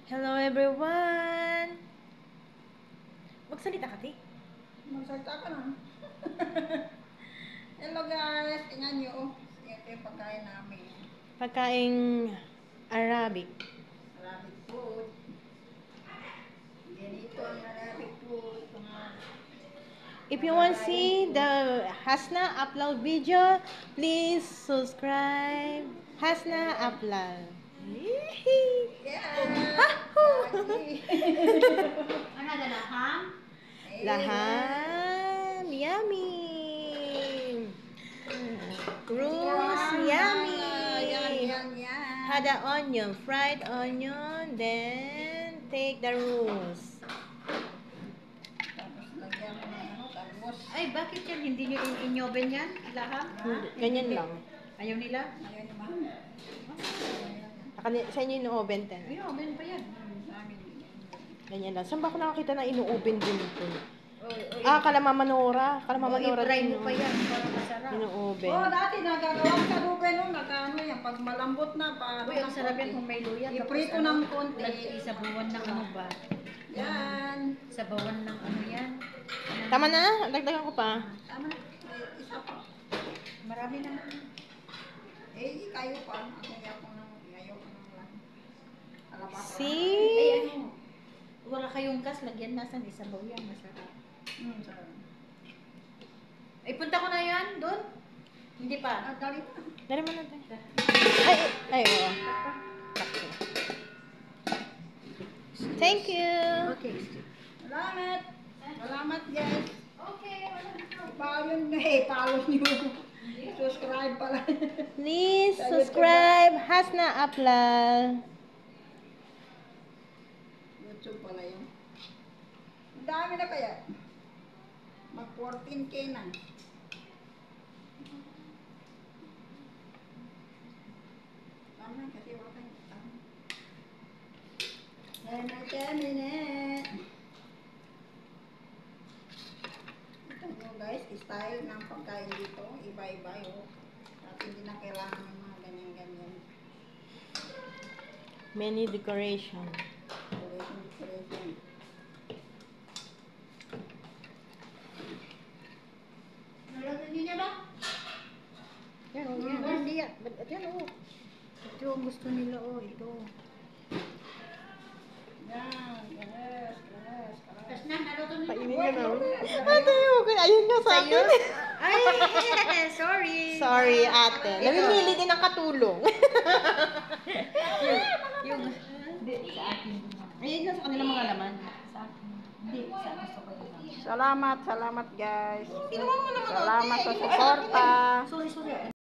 Hello everyone! Magsalita ka, Ti? Magsalita ka na. Hello guys, tingnan nyo. Ito yung pagkain namin. Pagkaing Arabic. Arabic food. Ganito ang Arabic food. If you want to see the Hasna upload video, please subscribe Hasna upload. Yeah! Ano na laham? Laham, yummy. Cruz, yummy. Yan. Had the onion, fried onion, then take the roast. Tapos lagyan ko ng tapos. Ay, bakit yan? Hindi nyo in-oven yan? Laham? Ganyan lang. Ayaw nila? Ayun naman. Sa inyo yung oven ten. In-oven pa yan. Sa amin. Ganyan lang. Saan ba ako nakakita na inu-oven din ito? Oy. Kalamamanora. Kalamamanora i-fry din. mo pa yan para masarap. Inu-oven. Dati nagagawa sa lupa nung nagano yan. Pag malambot na, paano Uy, ang sarap yan kung may luya. iprito ng konti. Isabawan ng ano ba? Yan. Sabawan ng ano yan. Tama na? Dagdagan ko pa. Tama na. Isa pa. Marami naman. Kayo pa. Ayaw ko ng lang. Alabas. See? Ay, ano? Wala kayong gas. Lagyan nasan. Isabaw yan. Masarap. Sarap. Ay, punta ko na yan. Doon. Hindi pa. Dali na. Dali mo natin. Ay, oo. Sakto. Thank you. Okay. Salamat. Salamat guys. Okay. Follow nyo. Subscribe pala. Please subscribe Hasna upload. YouTube pala yun. Ang dami na kaya. Mag 14K na. Tama kasi wala tayong tama. 10 minutes. Ito nyo guys, style ng pagkain dito. Iba-iba yun. At hindi na kailangan ng mga ganyan-ganyan. Many decoration. Decoration. Nalagyan niyo ba? Yan, oh, yan. Hindi yan. Yan, oh. Ito ang gusto nila, oh. Ito. Yan, yes. Tapos na, naluto nila. Painin nyo na. Ate, okay. Ayun nyo sa Sa'yo? akin. Ay, sorry. Sorry, ate. Namimili din ng katulong. Yung, hindi, sa akin. Ayun na sa kanilang mga laman. Sa akin. Hindi, sa gusto ko yun. Salamat guys. Kinuha mo naman, Salamat sa suporta. Sorry.